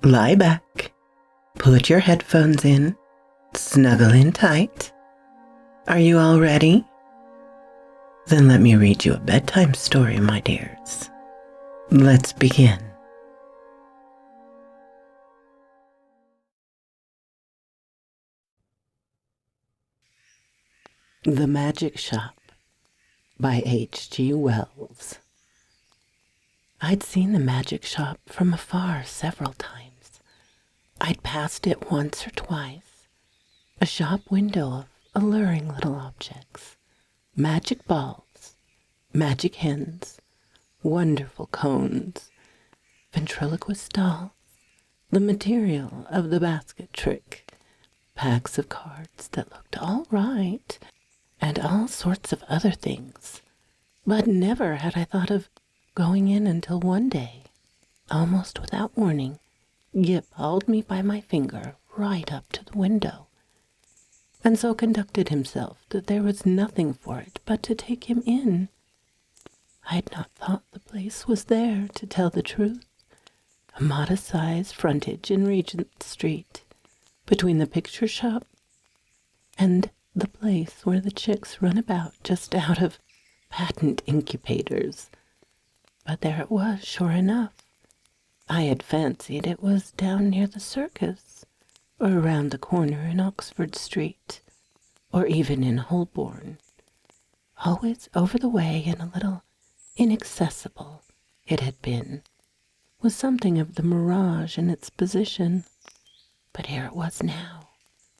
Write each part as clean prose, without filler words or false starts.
Lie back, put your headphones in, snuggle in tight. Are you all ready? Then let me read you a bedtime story, my dears. Let's begin. The Magic Shop by H.G. Wells. I'd seen the magic shop from afar several times. I'd passed it once or twice. A shop window of alluring little objects. Magic balls, magic hens, wonderful cones, ventriloquist dolls, the material of the basket trick, packs of cards that looked all right, and all sorts of other things. But never had I thought of going in until one day, almost without warning, Gip hauled me by my finger right up to the window, and so conducted himself that there was nothing for it but to take him in. I had not thought the place was there, to tell the truth. A modest-sized frontage in Regent Street, between the picture shop and the place where the chicks run about just out of patent incubators. But there it was, sure enough. I had fancied it was down near the circus, or around the corner in Oxford Street, or even in Holborn. Always over the way and a little inaccessible it had been, with something of the mirage in its position. But here it was now,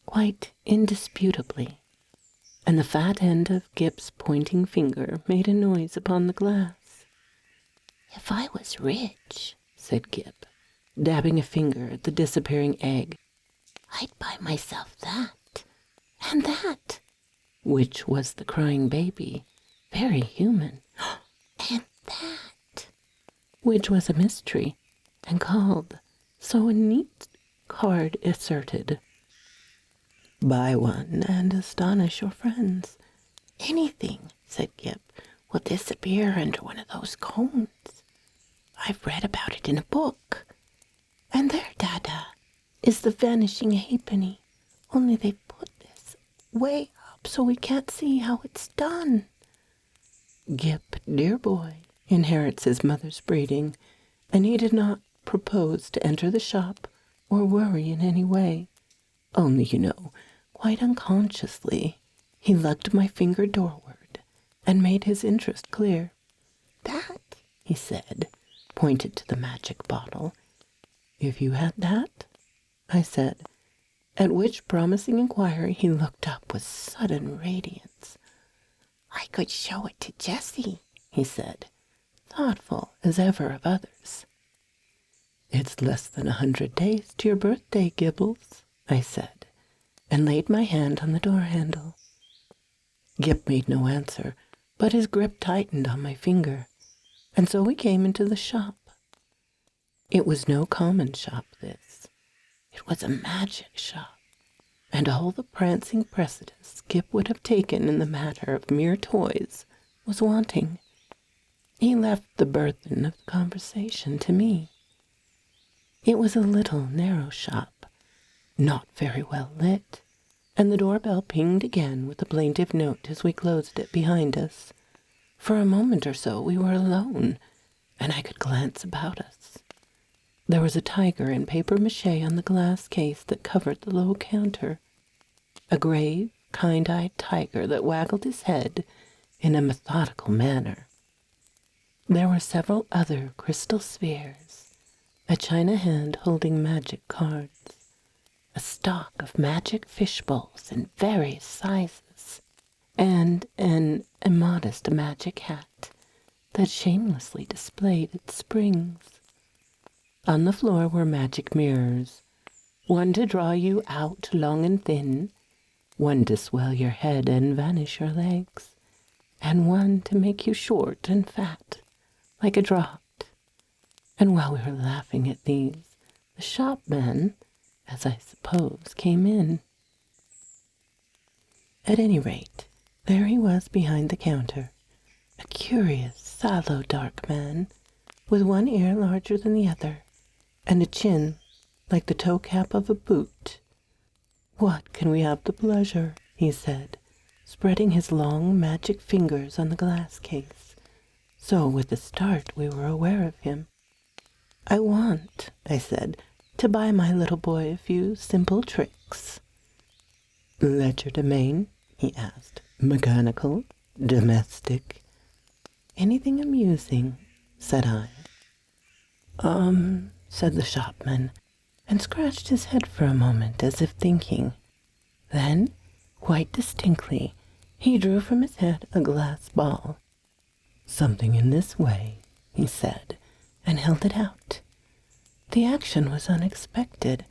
quite indisputably, and the fat end of Gip's pointing finger made a noise upon the glass. "If I was rich," said Gip, dabbing a finger at the disappearing egg, "I'd buy myself that, and that," which was the crying baby, very human, "and that," which was a mystery, and called, so a neat card asserted, "Buy one and astonish your friends." "Anything," said Gip, "will disappear under one of those cones. I've read about it in a book. And there, Dada, is the vanishing halfpenny, only they've put this way up so we can't see how it's done." Gip, dear boy, inherits his mother's breeding, and he did not propose to enter the shop or worry in any way. Only, quite unconsciously, he lugged my finger doorward and made his interest clear. "That," he said, pointed to the magic bottle. "If you had that?" I said, at which promising inquiry he looked up with sudden radiance. "I could show it to Jessie," he said, thoughtful as ever of others. "It's less than 100 days to your birthday, Gibbles," I said, and laid my hand on the door handle. Gip made no answer, but his grip tightened on my finger, and so we came into the shop. It was no common shop, this. It was a magic shop, and all the prancing precedence Gip would have taken in the matter of mere toys was wanting. He left the burthen of the conversation to me. It was a little narrow shop, not very well lit, and the doorbell pinged again with a plaintive note as we closed it behind us. For a moment or so we were alone, and I could glance about us. There was a tiger in papier-mâché on the glass case that covered the low counter, a grave, kind-eyed tiger that waggled his head in a methodical manner. There were several other crystal spheres, a china hand holding magic cards, a stock of magic fish bowls in various sizes, and an immodest magic hat that shamelessly displayed its springs. On the floor were magic mirrors, one to draw you out long and thin, one to swell your head and vanish your legs, and one to make you short and fat, like a draught. And while we were laughing at these, the shopman, as I suppose, came in. At any rate, there he was behind the counter, a curious, sallow, dark man, with one ear larger than the other, and a chin like the toe cap of a boot. "What can we have the pleasure?" he said, spreading his long magic fingers on the glass case. So with a start we were aware of him. "I want," I said, "to buy my little boy a few simple tricks." "Legerdemain?" he asked. "Mechanical? Domestic?" "Anything amusing," said I. Said the shopman, and scratched his head for a moment as if thinking. Then, quite distinctly, he drew from his head a glass ball. "Something in this way," he said, and held it out. The action was unexpected.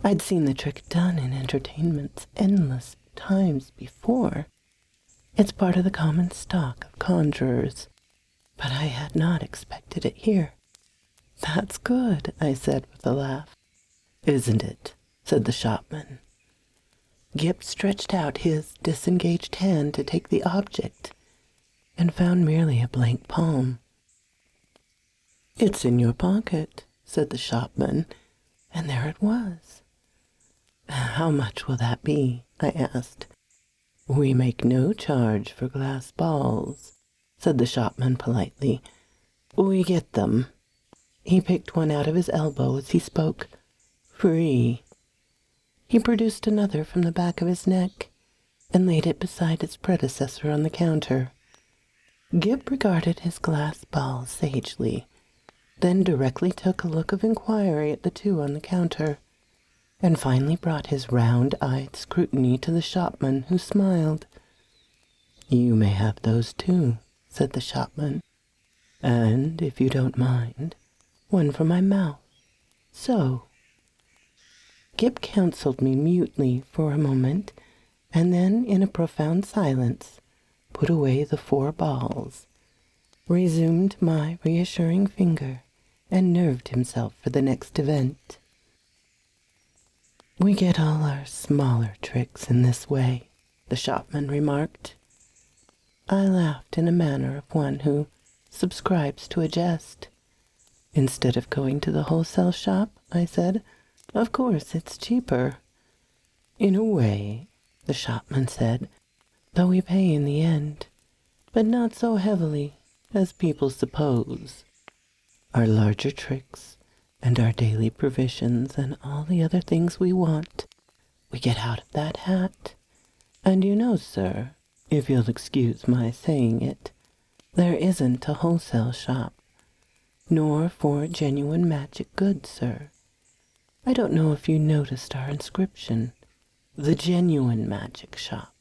I'd seen the trick done in entertainments endless times before. It's part of the common stock of conjurers, but I had not expected it here. "That's good," I said with a laugh. "Isn't it?" said the shopman. Gip stretched out his disengaged hand to take the object, and found merely a blank palm. "It's in your pocket," said the shopman, and there it was. "How much will that be?" I asked. "We make no charge for glass balls," said the shopman politely. "We get them." He picked one out of his elbow as he spoke. "Free." He produced another from the back of his neck and laid it beside its predecessor on the counter. Gip regarded his glass ball sagely, then directly took a look of inquiry at the two on the counter, and finally brought his round-eyed scrutiny to the shopman, who smiled. "You may have those too," said the shopman. "And, if you don't mind, one for my mouth. So." Gip counseled me mutely for a moment, and then, in a profound silence, put away the 4 balls, resumed my reassuring finger, and nerved himself for the next event. "We get all our smaller tricks in this way," the shopman remarked. I laughed in a manner of one who subscribes to a jest. "Instead of going to the wholesale shop," I said, "of course it's cheaper." "In a way," the shopman said, "though we pay in the end, but not so heavily as people suppose. Our larger tricks and our daily provisions and all the other things we want, we get out of that hat. And you know, sir, if you'll excuse my saying it, there isn't a wholesale shop, nor for genuine magic goods, sir. I don't know if you noticed our inscription, the Genuine Magic Shop."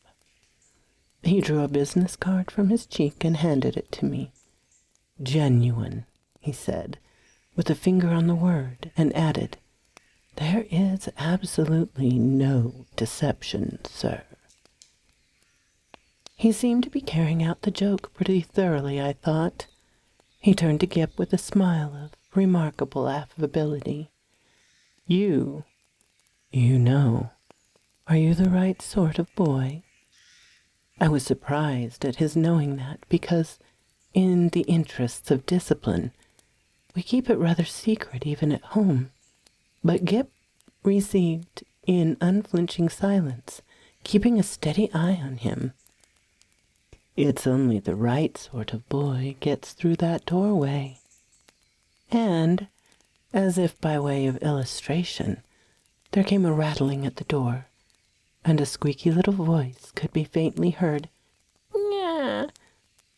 He drew a business card from his cheek and handed it to me. "Genuine," he said, with a finger on the word, and added, "There is absolutely no deception, sir." He seemed to be carrying out the joke pretty thoroughly, I thought. He turned to Gip with a smile of remarkable affability. You know, are you the right sort of boy?" I was surprised at his knowing that because, in the interests of discipline, we keep it rather secret even at home. But Gip received in unflinching silence, keeping a steady eye on him. "It's only the right sort of boy gets through that doorway." And, as if by way of illustration, there came a rattling at the door, and a squeaky little voice could be faintly heard. "Yeah,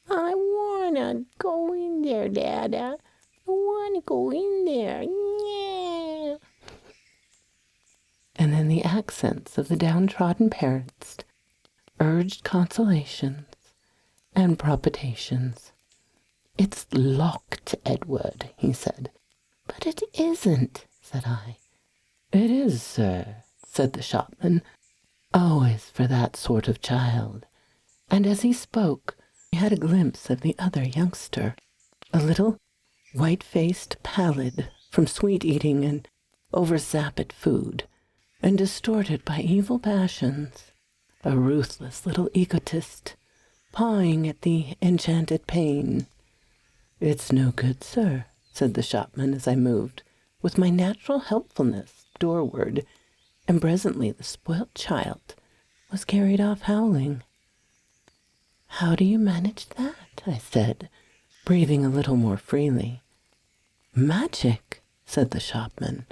I wanna go in there, Dada. I wanna go in there. Yeah." And then the accents of the downtrodden parents urged consolations and propitations. "It's locked, Edward," he said. "But it isn't," said I. "It is, sir," said the shopman, "always for that sort of child." And as he spoke, we had a glimpse of the other youngster, a little white-faced pallid from sweet-eating and over-sapid food, and distorted by evil passions, a ruthless little egotist, pawing at the enchanted pane. "It's no good, sir," said the shopman as I moved, with my natural helpfulness, doorward, and presently the spoilt child was carried off howling. "How do you manage that?" I said, breathing a little more freely. "Magic," said the shopman,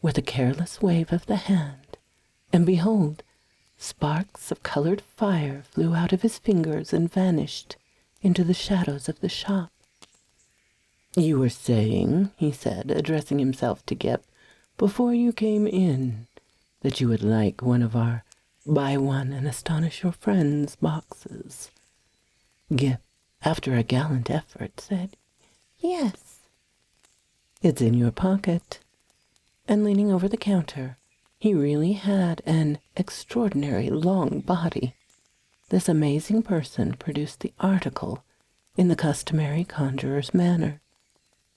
with a careless wave of the hand, and behold, sparks of colored fire flew out of his fingers and vanished into the shadows of the shop. "You were saying," he said, addressing himself to Gip, "before you came in, that you would like one of our Buy One and Astonish Your Friends boxes." Gip, after a gallant effort, said, "Yes." "It's in your pocket." And leaning over the counter, he really had an extraordinary long body. This amazing person produced the article in the customary conjurer's manner.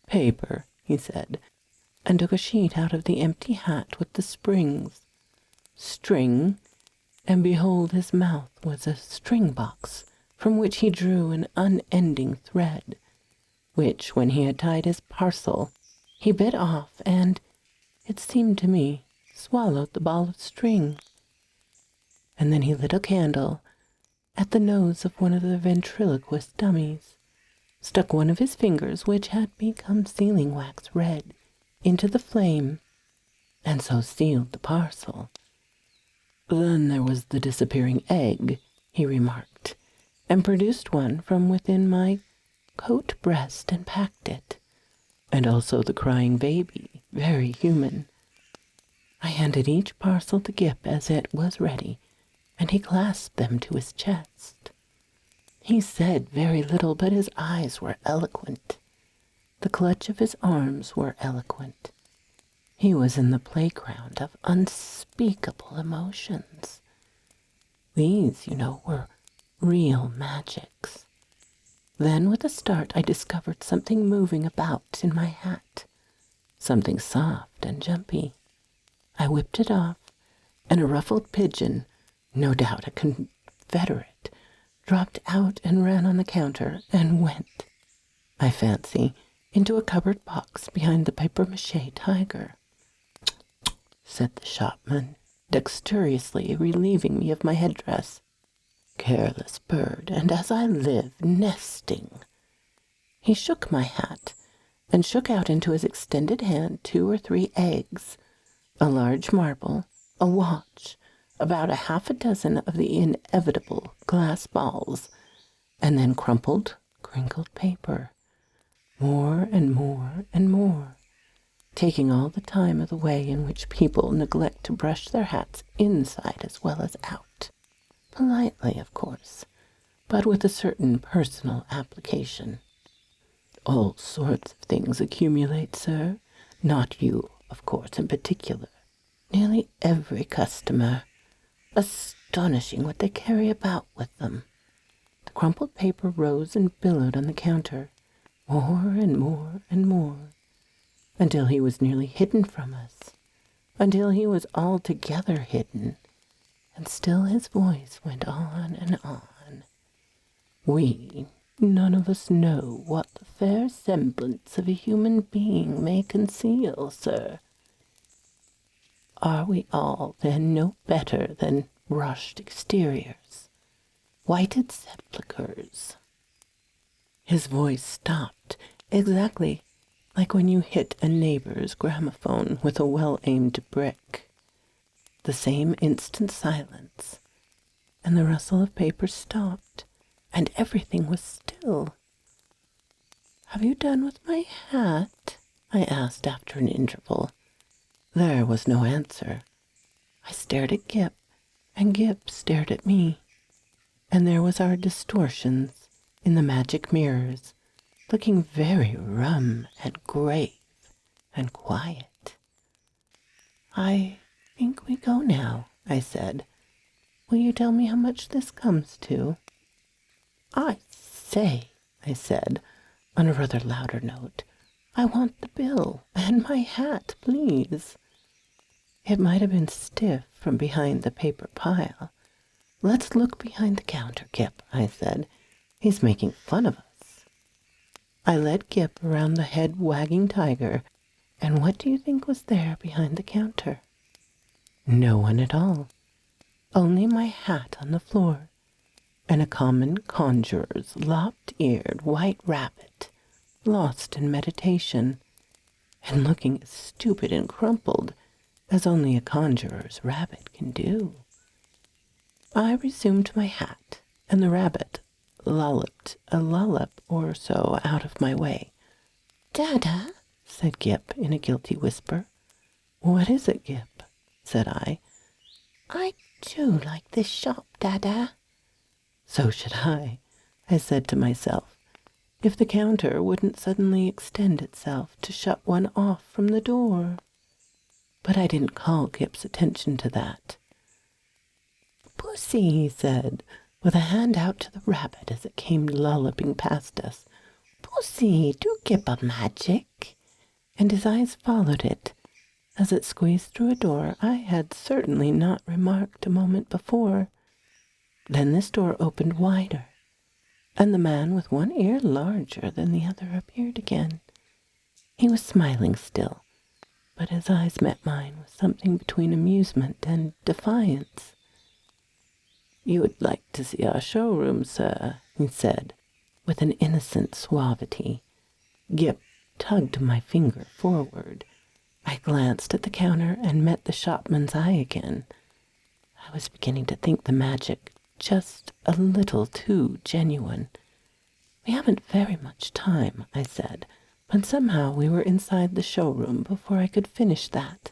"Paper," he said, and took a sheet out of the empty hat with the springs. "String," and behold, his mouth was a string box from which he drew an unending thread, which, when he had tied his parcel, he bit off and, it seemed to me, swallowed the ball of string. And then he lit a candle at the nose of one of the ventriloquist dummies, stuck one of his fingers, which had become sealing wax red, into the flame, and so sealed the parcel. "Then there was the disappearing egg," he remarked, and produced one from within my coat breast and packed it, and also the crying baby, very human. I handed each parcel to Gip as it was ready, and he clasped them to his chest. He said very little, but his eyes were eloquent. The clutch of his arms were eloquent. He was in the playground of unspeakable emotions. These, you know, were real magics. Then, with a start, I discovered something moving about in my hat, something soft and jumpy. I whipped it off, and a ruffled pigeon, no doubt a confederate, dropped out and ran on the counter and went, I fancy, into a cupboard box behind the papier-mâché tiger. Said the shopman, dexterously relieving me of my headdress. "Careless bird, and as I live, nesting." He shook my hat, and shook out into his extended hand 2 or 3 eggs, a large marble, a watch, about a half a dozen of the inevitable glass balls, and then crumpled, crinkled paper. More and more and more, taking all the time of the way in which people neglect to brush their hats inside as well as out. Politely, of course, but with a certain personal application. "All sorts of things accumulate, sir. Not you, of course, in particular. Nearly every customer. Astonishing what they carry about with them." The crumpled paper rose and billowed on the counter, more and more and more, until he was nearly hidden from us, until he was altogether hidden, and still his voice went on and on. "We none of us know what the fair semblance of a human being may conceal, sir. Are we all, then, no better than rushed exteriors, whited sepulchres?" His voice stopped, exactly like when you hit a neighbor's gramophone with a well-aimed brick. The same instant silence, and the rustle of paper stopped, and everything was still. "Have you done with my hat?" I asked after an interval. There was no answer. I stared at Gip, and Gip stared at me, and there was our distortions in the magic mirrors, looking very rum and grave and quiet. "I think we go now," I said. "Will you tell me how much this comes to?" "I say," I said, on a rather louder note, "I want the bill and my hat, please." It might have been stiff from behind the paper pile. "Let's look behind the counter, Gip," I said. "He's making fun of us." I led Gip around the head-wagging tiger, and what do you think was there behind the counter? No one at all. Only my hat on the floor, and a common conjurer's lop-eared white rabbit, lost in meditation, and looking as stupid and crumpled as only a conjurer's rabbit can do. I resumed my hat, and the rabbit lolloped a lollop or so out of my way. "Dada," said Gip in a guilty whisper. "What is it, Gip?" said I. "I do like this shop, Dada." So should I said to myself, if the counter wouldn't suddenly extend itself to shut one off from the door. But I didn't call Gip's attention to that. "Pussy," he said, with a hand out to the rabbit as it came lolloping past us. "Pussy, do Gip a magic." And his eyes followed it as it squeezed through a door I had certainly not remarked a moment before. Then this door opened wider, and the man with one ear larger than the other appeared again. He was smiling still, but his eyes met mine with something between amusement and defiance. "You would like to see our showroom, sir," he said, with an innocent suavity. Gip tugged my finger forward. I glanced at the counter and met the shopman's eye again. I was beginning to think the magic just a little too genuine. "We haven't very much time," I said, but somehow we were inside the showroom before I could finish that.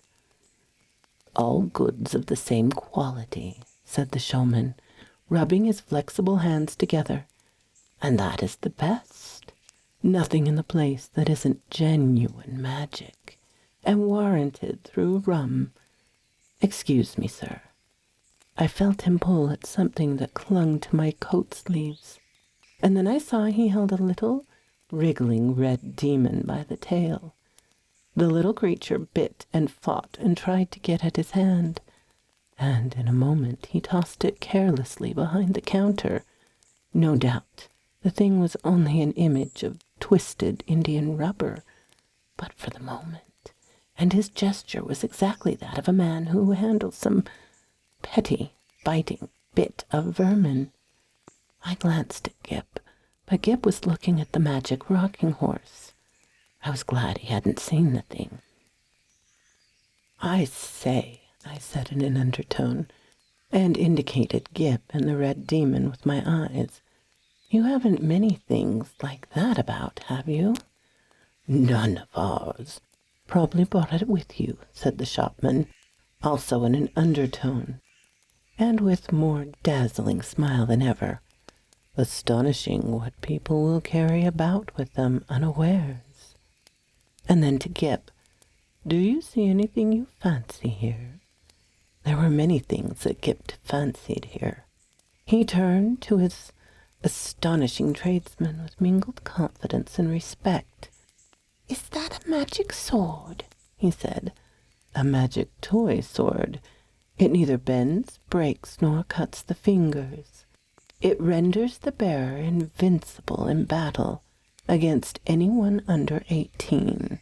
"All goods of the same quality," said the showman, rubbing his flexible hands together. "And that is the best. Nothing in the place that isn't genuine magic, and warranted through rum. Excuse me, sir." I felt him pull at something that clung to my coat sleeves, and then I saw he held a little, wriggling red demon by the tail. The little creature bit and fought and tried to get at his hand, and in a moment he tossed it carelessly behind the counter. No doubt the thing was only an image of twisted Indian rubber, but for the moment, and his gesture was exactly that of a man who handles some petty, biting bit of vermin. I glanced at Gip, but Gip was looking at the magic rocking horse. I was glad he hadn't seen the thing. "I say," I said in an undertone, and indicated Gip and the red demon with my eyes. "You haven't many things like that about, have you?" "None of ours. Probably brought it with you," said the shopman, also in an undertone, and with more dazzling smile than ever. "Astonishing what people will carry about with them unawares." And then to Gip, "Do you see anything you fancy here?" There were many things that Gip fancied here. He turned to his astonishing tradesman with mingled confidence and respect. "Is that a magic sword?" he said. "A magic toy sword. It neither bends, breaks, nor cuts the fingers. It renders the bearer invincible in battle against anyone under 18.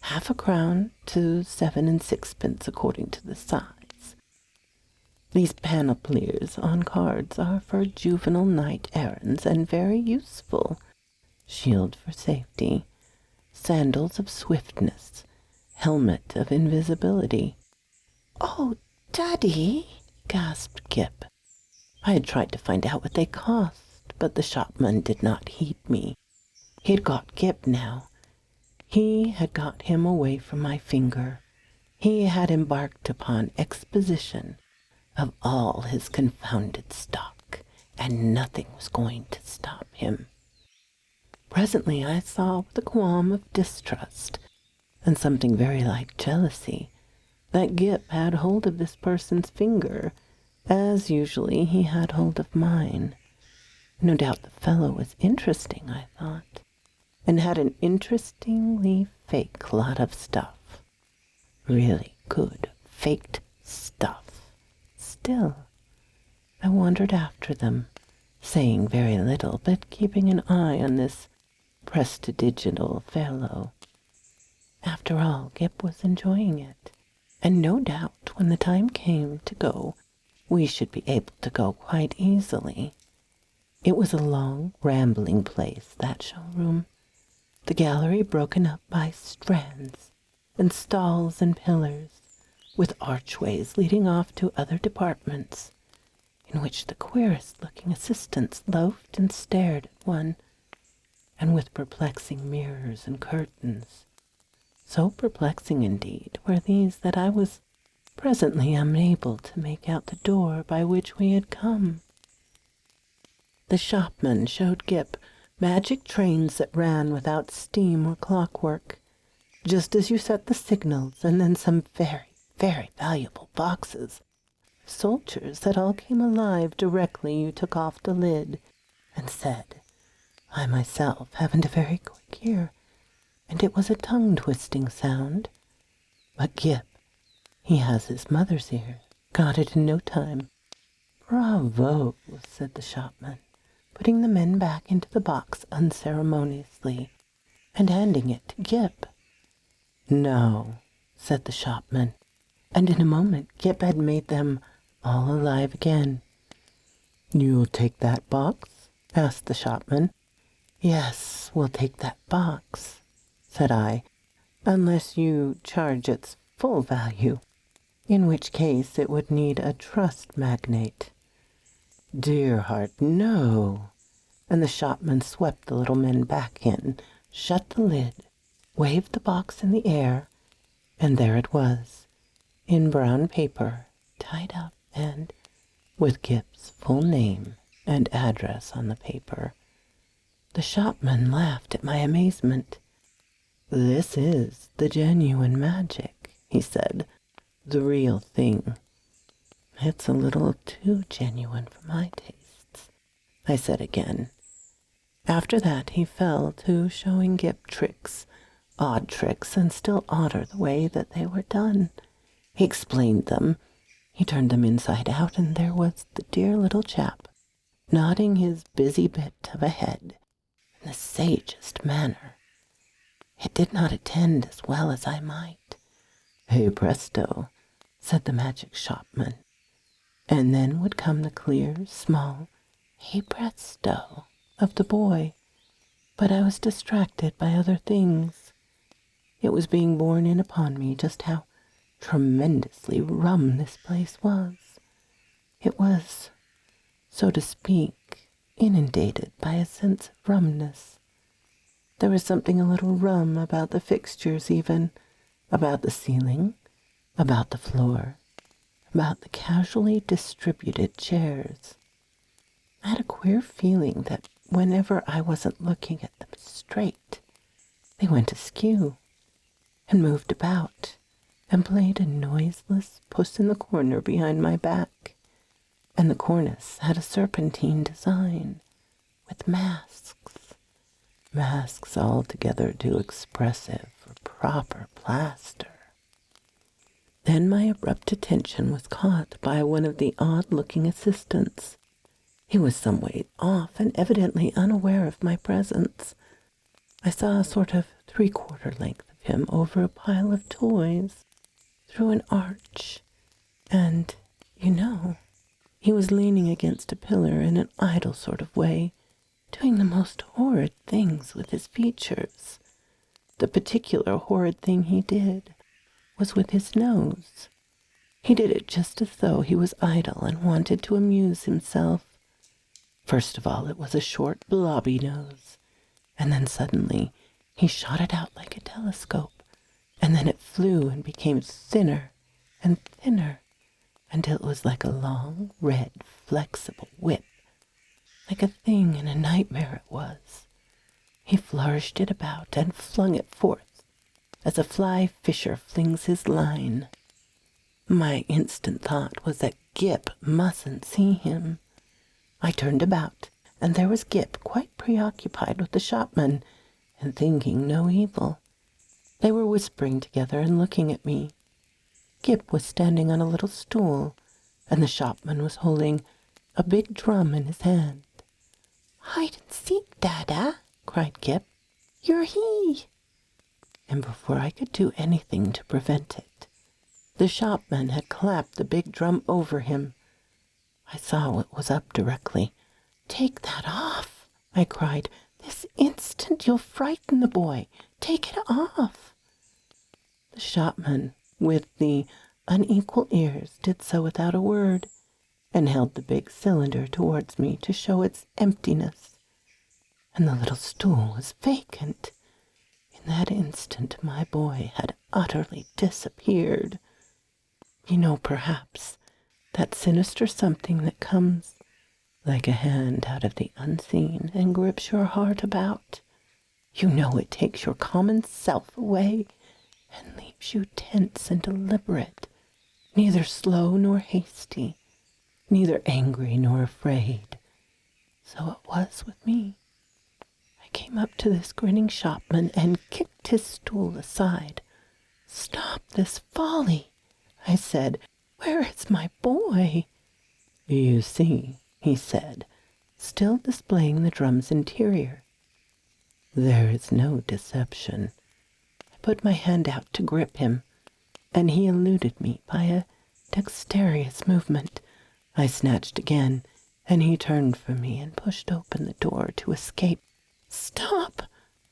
Half a crown to 7 6 according to the size. These panoplies on cards are for juvenile knight errands and very useful. Shield for safety, sandals of swiftness, helmet of invisibility." "Oh, Daddy," gasped Gip. I had tried to find out what they cost, but the shopman did not heed me. He had got Gip now. He had got him away from my finger. He had embarked upon exposition of all his confounded stock, and nothing was going to stop him. Presently I saw with a qualm of distrust, and something very like jealousy, that Gip had hold of this person's finger, as usually he had hold of mine. No doubt the fellow was interesting, I thought, and had an interestingly fake lot of stuff. Really good faked stuff. Still, I wandered after them, saying very little, but keeping an eye on this prestidigital fellow. After all, Gip was enjoying it, and no doubt when the time came to go, we should be able to go quite easily. It was a long, rambling place, that showroom, the gallery broken up by strands and stalls and pillars, with archways leading off to other departments, in which the queerest-looking assistants loafed and stared at one, and with perplexing mirrors and curtains. So perplexing, indeed, were these that I was presently unable to make out the door by which we had come. The shopman showed Gip magic trains that ran without steam or clockwork, just as you set the signals, and then some very, very valuable boxes, soldiers that all came alive directly you took off the lid, and said, I myself haven't a very quick ear, and it was a tongue-twisting sound, but Gip, he has his mother's ear, got it in no time. Bravo, said the shopman, putting the men back into the box unceremoniously, and handing it to Gip. No, said the shopman, and in a moment Gip had made them all alive again. You'll take that box? Asked the shopman. Yes, we'll take that box, said I, unless you charge its full value, in which case it would need a trust magnate. Dear heart, no. And the shopman swept the little men back in, shut the lid, waved the box in the air, and there it was, in brown paper, tied up, and with Gip's full name and address on the paper. The shopman laughed at my amazement. This is the genuine magic, he said, the real thing. It's a little too genuine for my tastes, I said again. After that he fell to showing Gip tricks, odd tricks, and still odder the way that they were done. He explained them. He turned them inside out, and there was the dear little chap, nodding his busy bit of a head in the sagest manner. It did not attend as well as I might. Hey presto, said the magic shopman, and then would come the clear, small hey presto of the boy, but I was distracted by other things. It was being borne in upon me just how tremendously rum this place was. It was, so to speak, inundated by a sense of rumness. There was something a little rum about the fixtures even, about the ceiling, about the floor, about the casually distributed chairs. I had a queer feeling that whenever I wasn't looking at them straight, they went askew, and moved about, and played a noiseless puss in the corner behind my back, and the cornice had a serpentine design, with masks altogether too expressive for proper plaster. Then my abrupt attention was caught by one of the odd-looking assistants. He was some way off and evidently unaware of my presence. I saw a sort of three-quarter length of him over a pile of toys, through an arch, and, he was leaning against a pillar in an idle sort of way, doing the most horrid things with his features. The particular horrid thing he did was with his nose. He did it just as though he was idle and wanted to amuse himself. First of all, it was a short, blobby nose, and then suddenly he shot it out like a telescope, and then it flew and became thinner and thinner, until it was like a long, red, flexible whip, like a thing in a nightmare it was. He flourished it about and flung it forth, as a fly fisher flings his line. My instant thought was that Gip mustn't see him. I turned about, and there was Gip quite preoccupied with the shopman, and thinking no evil. They were whispering together and looking at me. Gip was standing on a little stool, and the shopman was holding a big drum in his hand. "Hide and seek, Dada!" cried Gip. "You're he!" And before I could do anything to prevent it, The shopman had clapped the big drum over him. I saw it was up directly. "Take that off," I cried. "This instant you'll frighten the boy. Take it off." The shopman, with the unequal ears, did so without a word, and held the big cylinder towards me to show its emptiness. And the little stool was vacant. In that instant my boy had utterly disappeared. You know, perhaps, that sinister something that comes like a hand out of the unseen and grips your heart about. You know it takes your common self away and leaves you tense and deliberate, neither slow nor hasty, neither angry nor afraid. So it was with me. I came up to this grinning shopman and kicked his stool aside. "Stop this folly," I said. "Where is my boy?" "You see," he said, still displaying the drum's interior, "there is no deception." I put my hand out to grip him, and he eluded me by a dexterous movement. I snatched again, and he turned from me and pushed open the door to escape. "Stop,"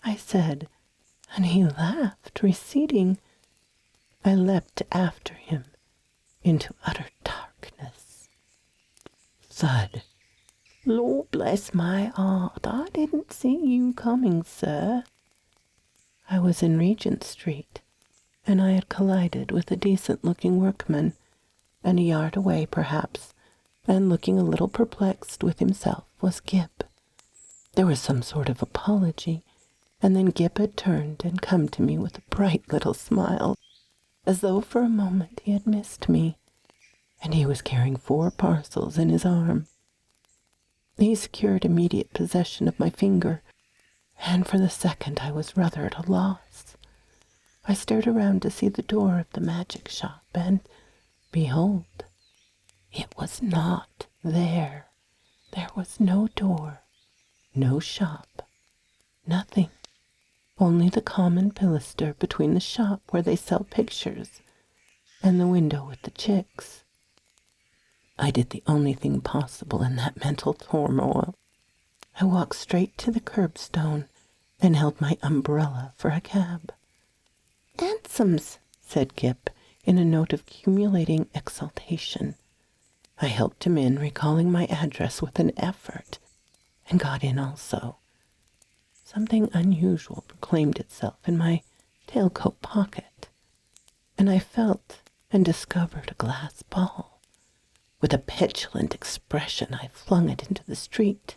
I said, and he laughed, receding. I leapt after him into utter darkness. Thud. "Lord bless my heart, I didn't see you coming, sir." I was in Regent Street, and I had collided with a decent-looking workman, and a yard away, perhaps, and looking a little perplexed with himself, was Gip. There was some sort of apology, and then Gip had turned and come to me with a bright little smile, as though for a moment he had missed me, and he was carrying 4 parcels in his arm. He secured immediate possession of my finger, and for the second I was rather at a loss. I stared around to see the door of the magic shop, and behold, it was not there. There was no door, no shop, nothing, only the common pilaster between the shop where they sell pictures and the window with the chicks. I did the only thing possible in that mental turmoil. I walked straight to the curbstone and held my umbrella for a cab. "Hansoms," said Gip, in a note of accumulating exultation. I helped him in, recalling my address with an effort, and got in also. Something unusual proclaimed itself in my tailcoat pocket, and I felt and discovered a glass ball. With a petulant expression, I flung it into the street.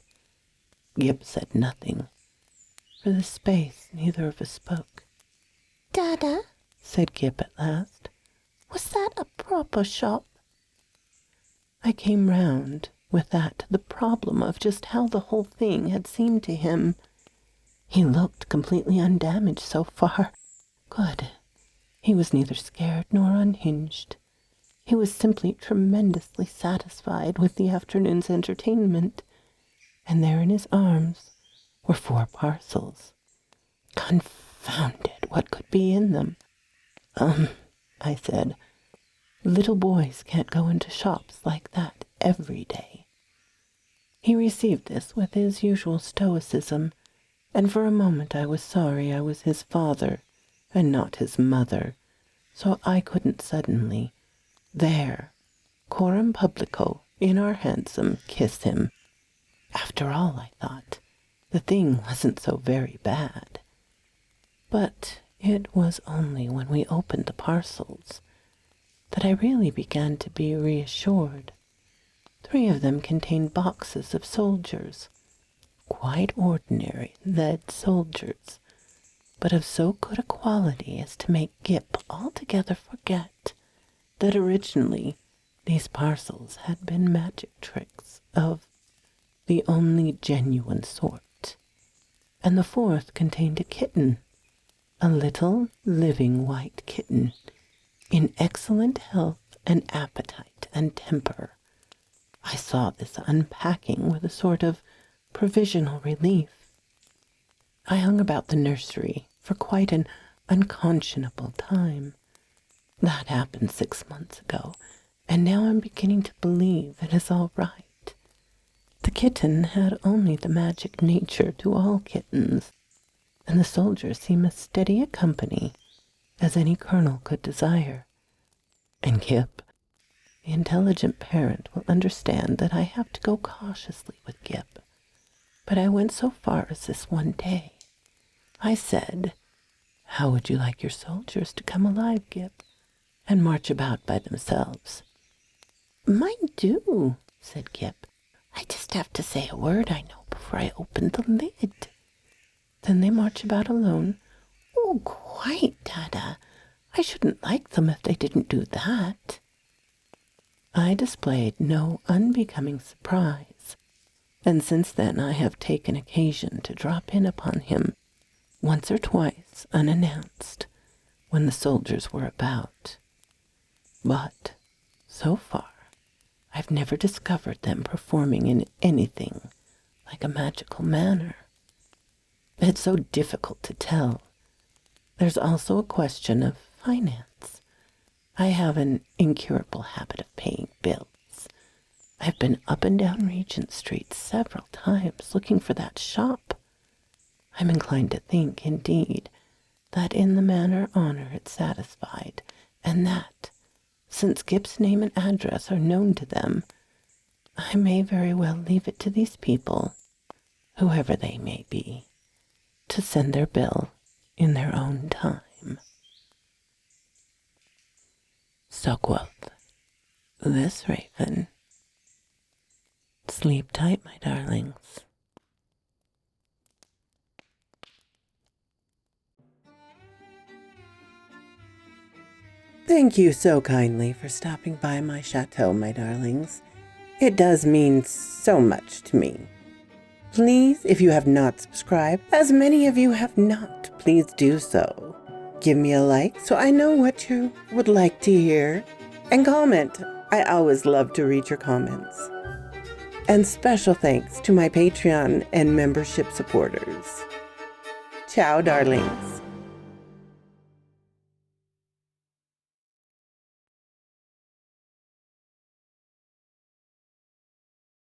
Gip said nothing. For the space, neither of us spoke. "Dada," said Gip at last, "was that a proper shop?" I came round with that to the problem of just how the whole thing had seemed to him. He looked completely undamaged so far. Good. He was neither scared nor unhinged. He was simply tremendously satisfied with the afternoon's entertainment, and there in his arms were 4 parcels. Confound it, what could be in them? I said, "little boys can't go into shops like that every day." He received this with his usual stoicism, and for a moment I was sorry I was his father and not his mother, so I couldn't suddenly, there, coram publico, in our hansom, kiss him. After all, I thought, the thing wasn't so very bad. But it was only when we opened the parcels that I really began to be reassured. 3 of them contained boxes of soldiers, quite ordinary lead soldiers, but of so good a quality as to make Gip altogether forget that originally these parcels had been magic tricks of the only genuine sort. And the 4th contained a kitten, a little living white kitten, in excellent health and appetite and temper. I saw this unpacking with a sort of provisional relief. I hung about the nursery for quite an unconscionable time. That happened 6 months ago, and now I'm beginning to believe it is all right. The kitten had only the magic nature to all kittens, and the soldiers seem as steady a company as any colonel could desire. And Kip, the intelligent parent, will understand that I have to go cautiously with Kip. But I went so far as this one day. I said, "How would you like your soldiers to come alive, Kip, and march about by themselves?" "Mine do," said Kip. "I just have to say a word, I know, before I open the lid." "Then they march about alone?" "Oh, quite, Dada. I shouldn't like them if they didn't do that." I displayed no unbecoming surprise, and since then I have taken occasion to drop in upon him once or twice unannounced when the soldiers were about. But so far I've never discovered them performing in anything like a magical manner. It's so difficult to tell. There's also a question of finance. I have an incurable habit of paying bills. I've been up and down Regent Street several times looking for that shop. I'm inclined to think, indeed, that in the manner honor it's satisfied, and that, since Kip's name and address are known to them, I may very well leave it to these people, whoever they may be, to send their bill in their own time. So quoth this raven. Sleep tight, my darlings. Thank you so kindly for stopping by my chateau, my darlings. It does mean so much to me. Please, if you have not subscribed, as many of you have not, please do so. Give me a like so I know what you would like to hear. And comment. I always love to read your comments. And special thanks to my Patreon and membership supporters. Ciao, darlings.